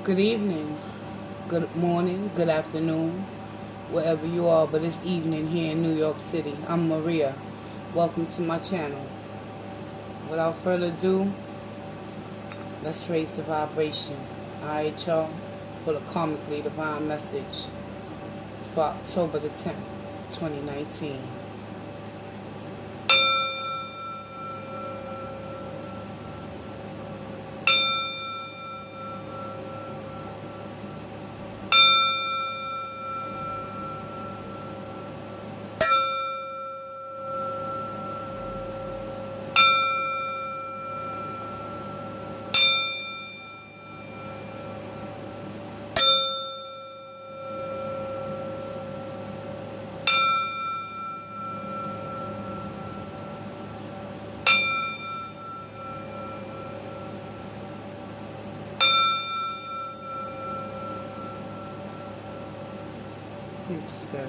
Good evening, good morning, good afternoon, wherever you are, but it's evening here in New York City. I'm Maria. Welcome to my channel. Without further ado, let's raise the vibration. Alright, y'all, for the karmically divine message for October the 10th, 2019. Spirit.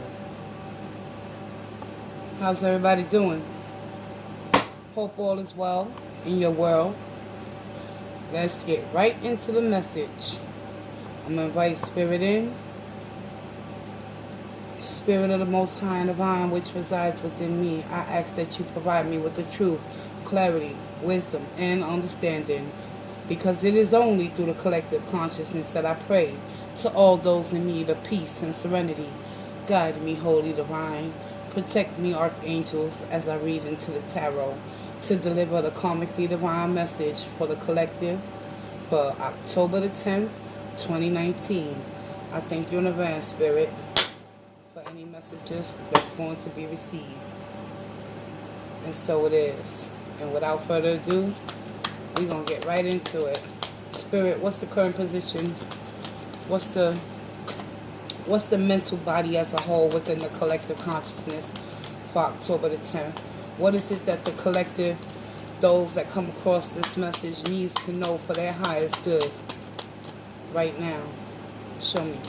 How's everybody doing? Hope all is well in your world. Let's get right into the message. I'm going to invite Spirit in. Spirit of the Most High and Divine, which resides within me, I ask that you provide me with the truth, clarity, wisdom, and understanding, because it is only through the collective consciousness that I pray to all those in need of peace and serenity. Guide me, Holy Divine. Protect me, Archangels, as I read into the tarot to deliver the karmically divine message for the collective for October the 10th, 2019. I thank you in advance, Spirit, for any messages that's going to be received. And so it is. And without further ado, we're going to get right into it. Spirit, what's the current position? What's the mental body as a whole within the collective consciousness for October the 10th? What is it that the collective, those that come across this message, needs to know for their highest good right now? Show me.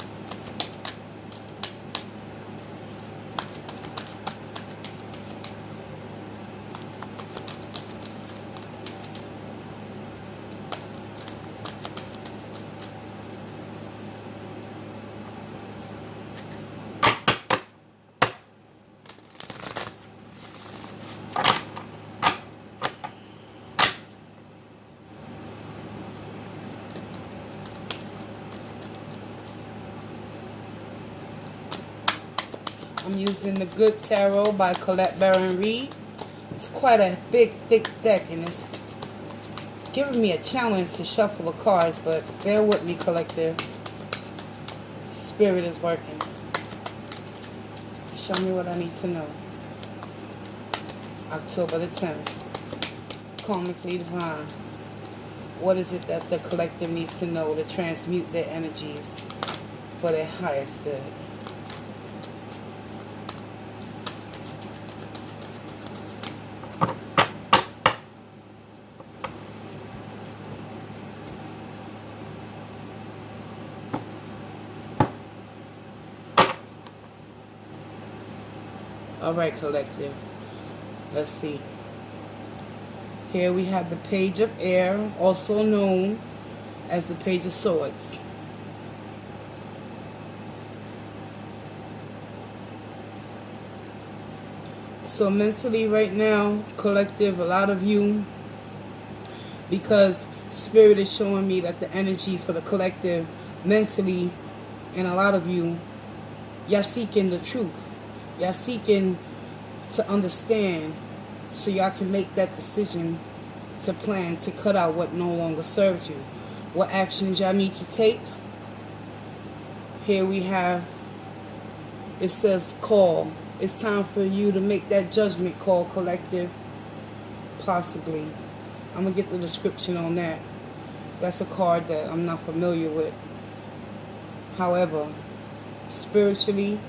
I'm using the Good Tarot by Colette Baron Reid. It's quite a big, thick deck, and it's giving me a challenge to shuffle the cards, but bear with me, collective. Spirit is working. Show me what I need to know. October the 10th. Karmically divine. What is it that the collective needs to know to transmute their energies for their highest good? Alright, collective. Let's see. Here we have the Page of Air, also known as the Page of Swords. So mentally right now, collective, a lot of you, because Spirit is showing me that the energy for the collective mentally, and a lot of you, y'all seeking the truth. Y'all seeking to understand so y'all can make that decision to plan to cut out what no longer serves you. What actions y'all need to take. Here we have, it says call. It's time for you to make that judgment call, collective. Possibly. I'm going to get the description on that. That's a card that I'm not familiar with. However, spiritually,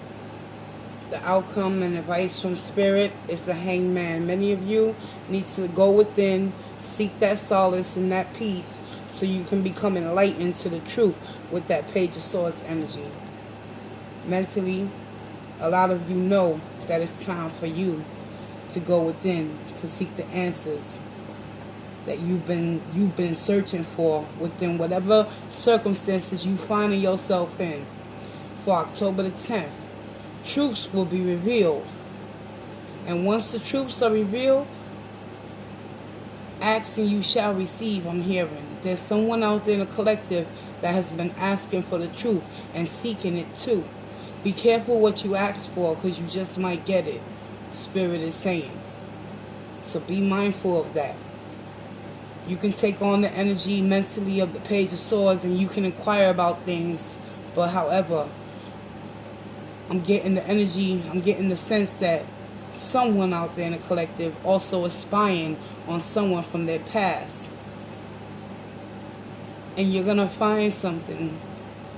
the outcome and advice from Spirit is the Hangman. Many of you need to go within, seek that solace and that peace so you can become enlightened to the truth with that Page of Swords energy. Mentally, a lot of you know that it's time for you to go within to seek the answers that you've been searching for within whatever circumstances you finding yourself in. For October the 10th, truths will be revealed. And once the truths are revealed, ask and you shall receive, I'm hearing. There's someone out there in the collective that has been asking for the truth and seeking it too. Be careful what you ask for, because you just might get it. Spirit is saying. So be mindful of that. You can take on the energy mentally of the Page of Swords and you can inquire about things. But however, I'm getting the energy, I'm getting the sense that someone out there in the collective also is spying on someone from their past. And you're going to find something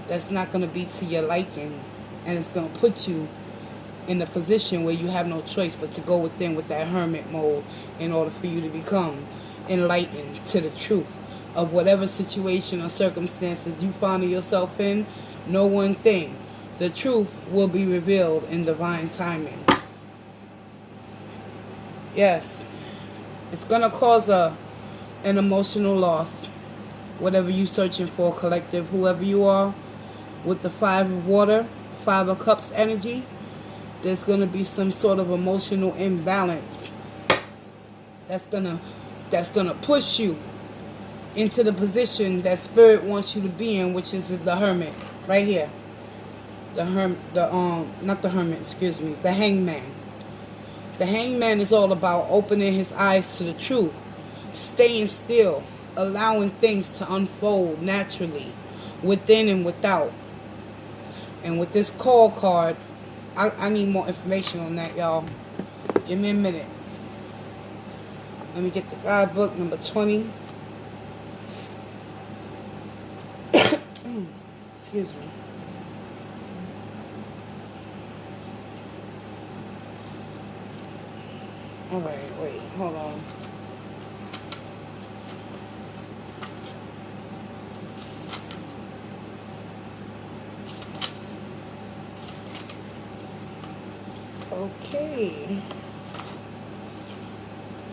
that's not going to be to your liking. And it's going to put you in a position where you have no choice but to go within with that hermit mode in order for you to become enlightened to the truth of whatever situation or circumstances you find yourself in. Know one thing: the truth will be revealed in divine timing. Yes, it's going to cause an emotional loss. Whatever you're searching for, collective, whoever you are, with the 5 of water, 5 of cups energy, there's going to be some sort of emotional imbalance that's gonna push you into the position that spirit wants you to be in, which is the hermit right here. The hangman. The hangman is all about opening his eyes to the truth, staying still, allowing things to unfold naturally within and without. And with this call card, I need more information on that, y'all. Give me a minute. Let me get the guidebook, number 20. Excuse me. Alright, wait, hold on. Okay.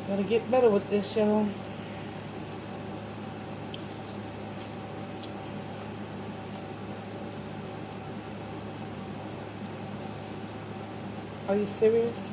Gotta get better with this, y'all. Are you serious?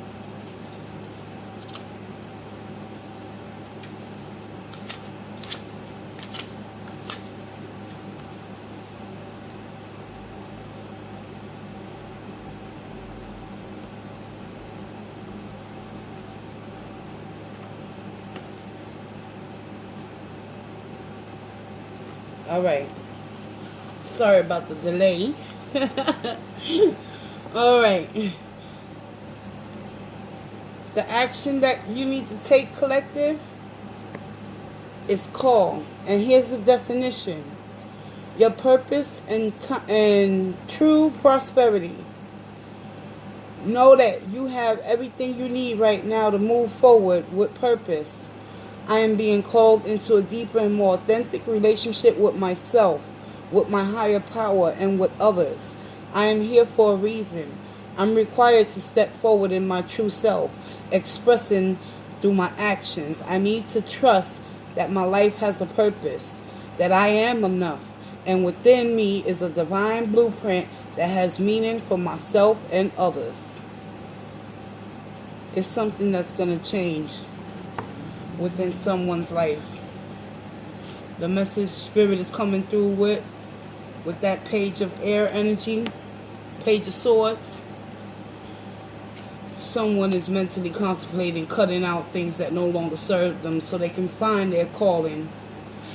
All right. Sorry about the delay. All right. The action that you need to take, collective, is call. And here's the definition. Your purpose and true prosperity. Know that you have everything you need right now to move forward with purpose. I am being called into a deeper and more authentic relationship with myself, with my higher power, and with others. I am here for a reason. I'm required to step forward in my true self, expressing through my actions. I need to trust that my life has a purpose, that I am enough, and within me is a divine blueprint that has meaning for myself and others. It's something that's going to change within someone's life. The message spirit is coming through with that Page of Air energy, Page of Swords. Someone is mentally contemplating cutting out things that no longer serve them so they can find their calling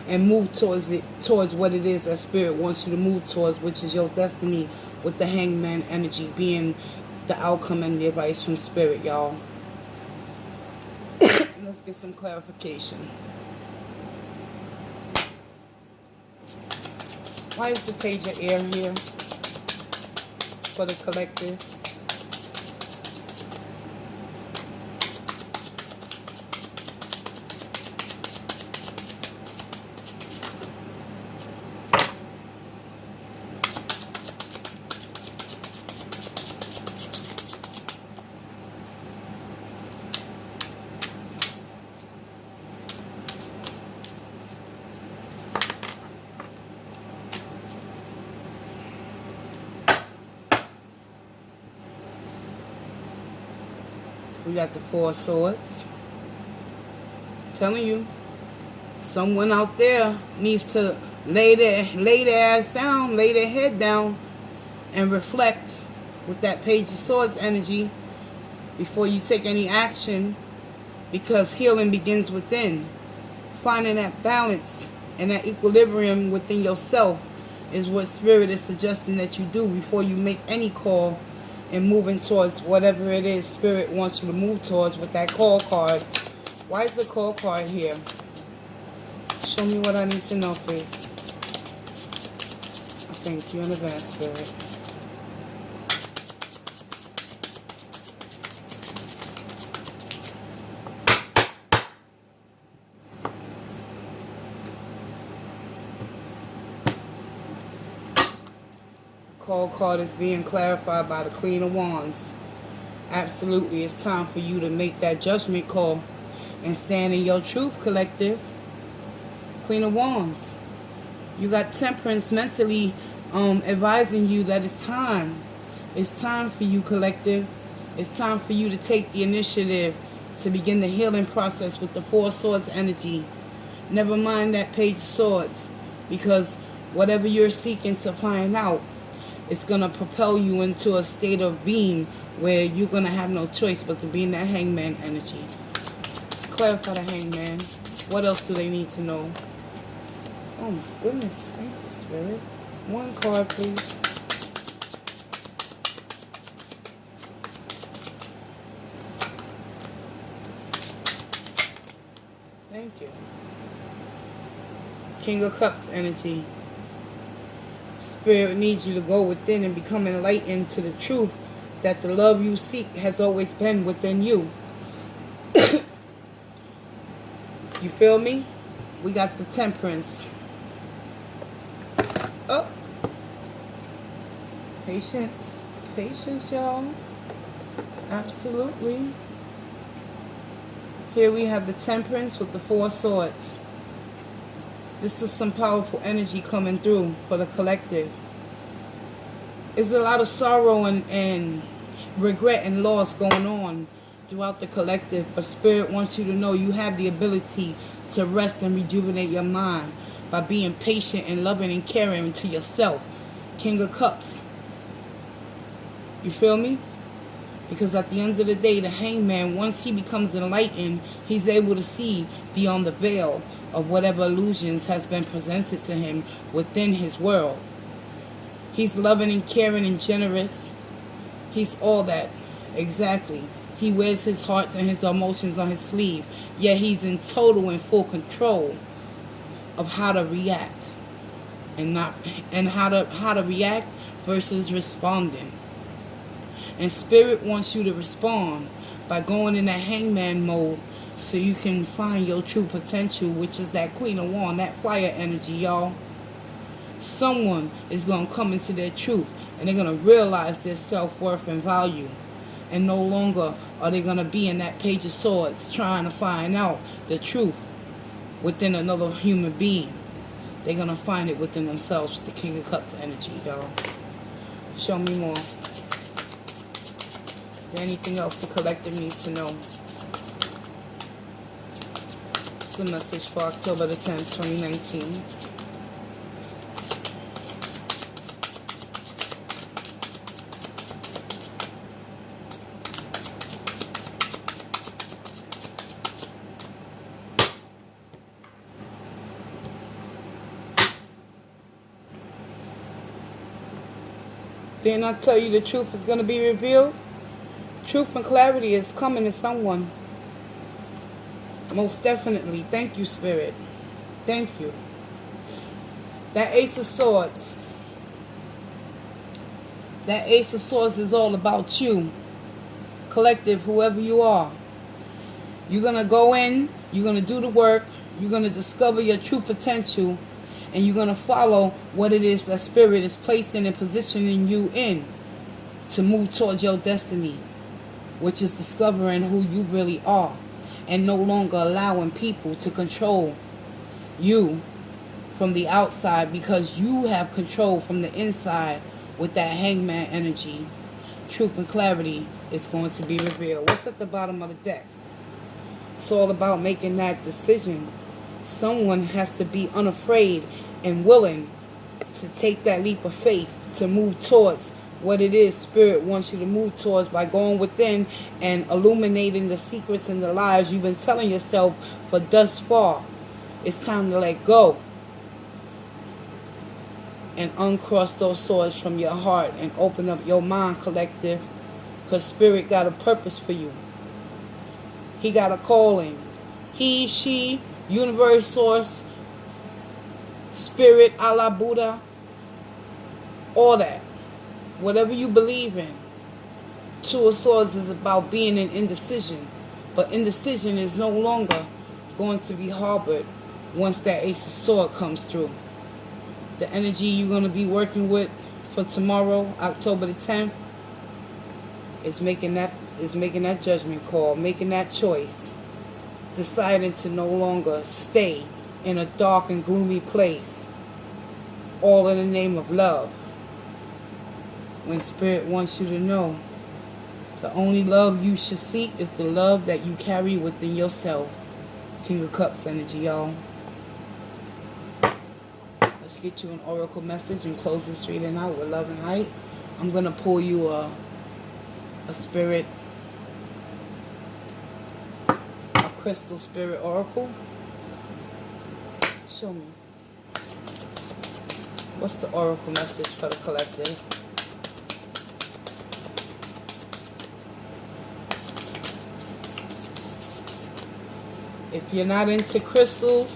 and move towards what it is that spirit wants you to move towards, which is your destiny, with the hangman energy being the outcome and the advice from spirit, y'all. Let's get some clarification. Why is the Page of Air here for the collective? We got the Four of Swords. I'm telling you, someone out there needs to lay their ass down, lay their head down, and reflect with that Page of Swords energy before you take any action, because healing begins within. Finding that balance and that equilibrium within yourself is what Spirit is suggesting that you do before you make any call and moving towards whatever it is Spirit wants you to move towards with that call card. Why is the call card here? Show me what I need to know, please. I thank you in advance, Spirit. Call card is being clarified by the Queen of Wands. Absolutely, it's time for you to make that judgment call and stand in your truth, collective. Queen of Wands. You got Temperance mentally advising you that it's time. It's time for you, collective. It's time for you to take the initiative to begin the healing process with the Four of Swords energy. Never mind that Page of Swords, because whatever you're seeking to find out, it's going to propel you into a state of being where you're going to have no choice but to be in that Hangman energy. Clarify the Hangman. What else do they need to know? Oh my goodness. Thank you, Spirit. One card, please. Thank you. King of Cups energy. Spirit needs you to go within and become enlightened to the truth that the love you seek has always been within you. You feel me? We got the Temperance. Oh. Patience. Patience, y'all. Absolutely. Here we have the Temperance with the Four Swords. This is some powerful energy coming through for the collective. There's a lot of sorrow and regret and loss going on throughout the collective, but Spirit wants you to know you have the ability to rest and rejuvenate your mind by being patient and loving and caring to yourself. King of Cups. You feel me? Because at the end of the day, the Hangman, once he becomes enlightened, he's able to see beyond the veil of whatever illusions has been presented to him within his world. He's loving and caring and generous. He's all that. Exactly. He wears his hearts and his emotions on his sleeve, yet he's in total and full control of how to react and how to react versus responding. And Spirit wants you to respond by going in that Hangman mode so you can find your true potential, which is that Queen of Wands, that fire energy, y'all. Someone is going to come into their truth and they're going to realize their self-worth and value. And no longer are they going to be in that Page of Swords trying to find out the truth within another human being. They're going to find it within themselves with the King of Cups energy, y'all. Show me more. Is there anything else the collective needs to know? It's the message for October the 10th, 2019. Didn't I tell you the truth is going to be revealed? Truth and clarity is coming to someone. Most definitely. Thank you, Spirit. Thank you. That Ace of Swords. That Ace of Swords is all about you. Collective, whoever you are. You're going to go in. You're going to do the work. You're going to discover your true potential. And you're going to follow what it is that Spirit is placing and positioning you in to move towards your destiny, which is discovering who you really are and no longer allowing people to control you from the outside, because you have control from the inside with that Hangman energy. Truth and clarity is going to be revealed. What's at the bottom of the deck? It's all about making that decision. Someone has to be unafraid and willing to take that leap of faith to move towards what it is Spirit wants you to move towards by going within and illuminating the secrets and the lies you've been telling yourself for thus far. It's time to let go and uncross those swords from your heart and open up your mind, collective, because Spirit got a purpose for you. He got a calling. He, she, universe, source, Spirit, Allah, Buddha, all that. Whatever you believe in. Two of Swords is about being in indecision. But indecision is no longer going to be harbored once that Ace of Swords comes through. The energy you're going to be working with for tomorrow, October the 10th, is making that judgment call, making that choice, deciding to no longer stay in a dark and gloomy place, all in the name of love. When Spirit wants you to know, the only love you should seek is the love that you carry within yourself. King of Cups energy, y'all. Let's get you an oracle message and close this reading out with love and light. I'm going to pull you a spirit, a crystal spirit oracle. Show me. What's the oracle message for the collective? If you're not into crystals,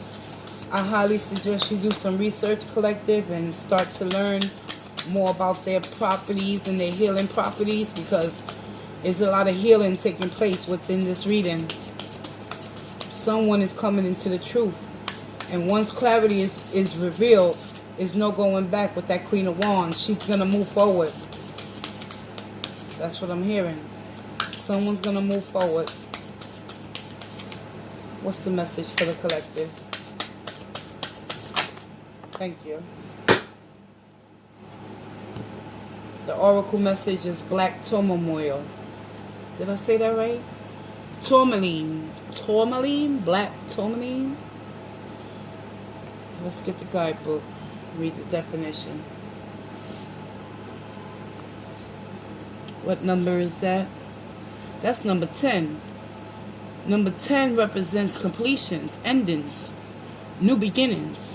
I highly suggest you do some research, collective, and start to learn more about their properties and their healing properties, because there's a lot of healing taking place within this reading. Someone is coming into the truth. And once clarity is revealed, there's no going back with that Queen of Wands. She's going to move forward. That's what I'm hearing. Someone's going to move forward. What's the message for the collective? Thank you. The oracle message is black turmoil. Did I say that right? Tourmaline. Tourmaline? Black tourmaline? Let's get the guidebook. Read the definition. What number is that? That's number 10. Number 10 represents completions, endings, new beginnings.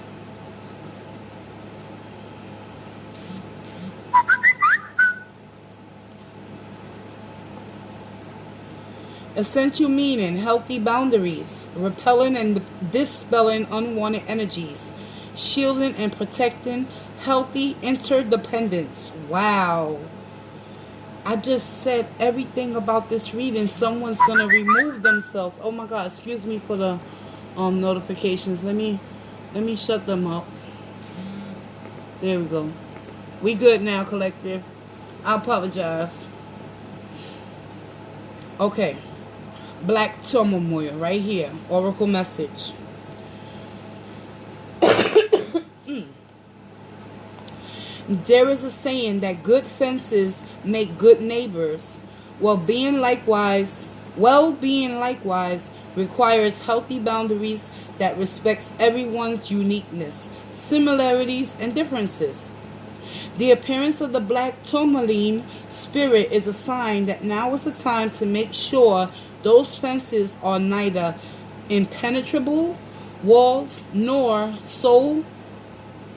Essential meaning, healthy boundaries, repelling and dispelling unwanted energies, shielding and protecting healthy interdependence. Wow. I just said everything about this reading. Someone's going to remove themselves. Oh my God, excuse me for the notifications. Let me shut them up. There we go. We good now, collective. I apologize. Okay. Black turmoil right here. Oracle message. There is a saying that good fences make good neighbors. Well-being likewise requires healthy boundaries that respects everyone's uniqueness, similarities, and differences. The appearance of the black tourmaline spirit is a sign that now is the time to make sure those fences are neither impenetrable walls nor so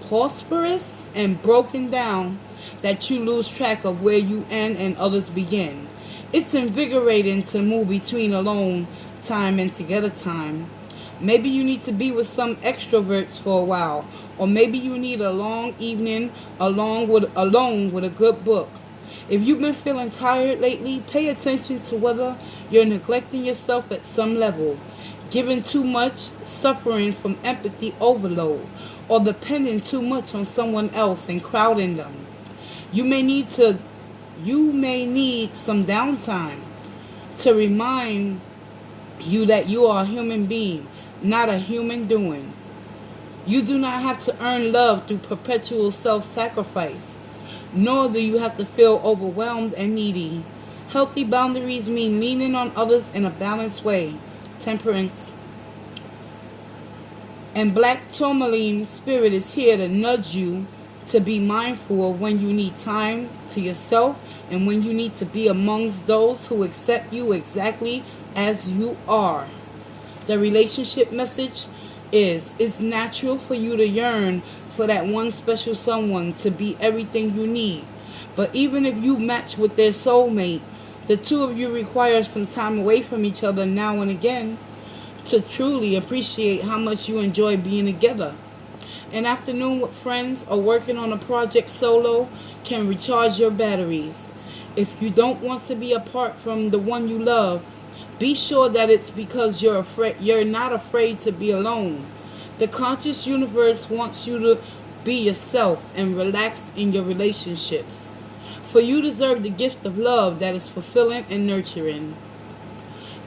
prosperous and broken down that you lose track of where you end and others begin. It's invigorating to move between alone time and together time. Maybe you need to be with some extroverts for a while, or maybe you need a long evening alone with a good book. If you've been feeling tired lately, pay attention to whether you're neglecting yourself at some level, giving too much, suffering from empathy overload, or depending too much on someone else and crowding them. You may need some downtime to remind you that you are a human being, not a human doing. You do not have to earn love through perpetual self-sacrifice, nor do you have to feel overwhelmed and needy. Healthy boundaries mean leaning on others in a balanced way. Temperance. And Black Tourmaline Spirit is here to nudge you to be mindful of when you need time to yourself and when you need to be amongst those who accept you exactly as you are. The relationship message is, it's natural for you to yearn for that one special someone to be everything you need. But even if you match with their soulmate, the two of you require some time away from each other now and again to truly appreciate how much you enjoy being together. An afternoon with friends or working on a project solo can recharge your batteries. If you don't want to be apart from the one you love, be sure that it's because you're not afraid to be alone. The conscious universe wants you to be yourself and relax in your relationships. For you deserve the gift of love that is fulfilling and nurturing.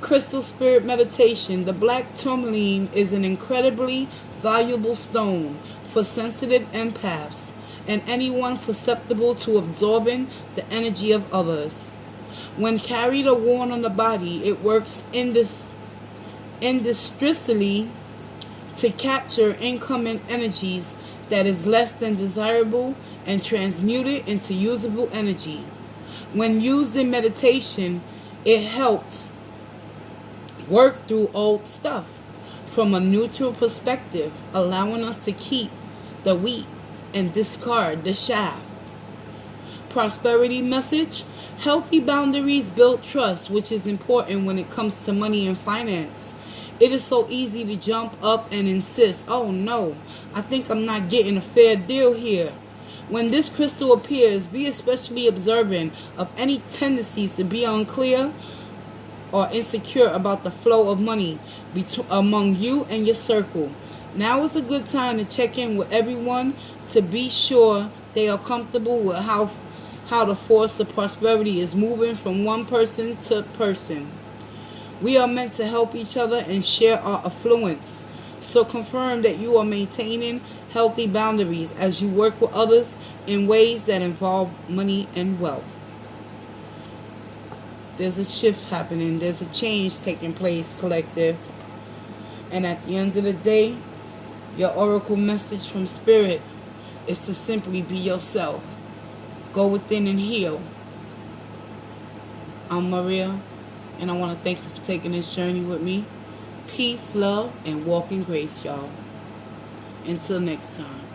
Crystal Spirit Meditation. The Black Tourmaline is an incredibly valuable stone for sensitive empaths and anyone susceptible to absorbing the energy of others. When carried or worn on the body, it works industriously to capture incoming energies that is less than desirable and transmute it into usable energy. When used in meditation, it helps work through old stuff from a neutral perspective, allowing us to keep the wheat and discard the chaff. Prosperity message. Healthy boundaries build trust, which is important when it comes to money and finance. It is so easy to jump up and insist, oh no, I think I'm not getting a fair deal here. When this crystal appears, be especially observant of any tendencies to be unclear or insecure about the flow of money among you and your circle. Now is a good time to check in with everyone to be sure they are comfortable with how the force of prosperity is moving from one person to person. We are meant to help each other and share our affluence. So confirm that you are maintaining healthy boundaries as you work with others in ways that involve money and wealth. There's a shift happening. There's a change taking place, collective. And at the end of the day, your oracle message from Spirit is to simply be yourself. Go within and heal. I'm Maria, and I want to thank you for taking this journey with me. Peace, love, and walk in grace, y'all. Until next time.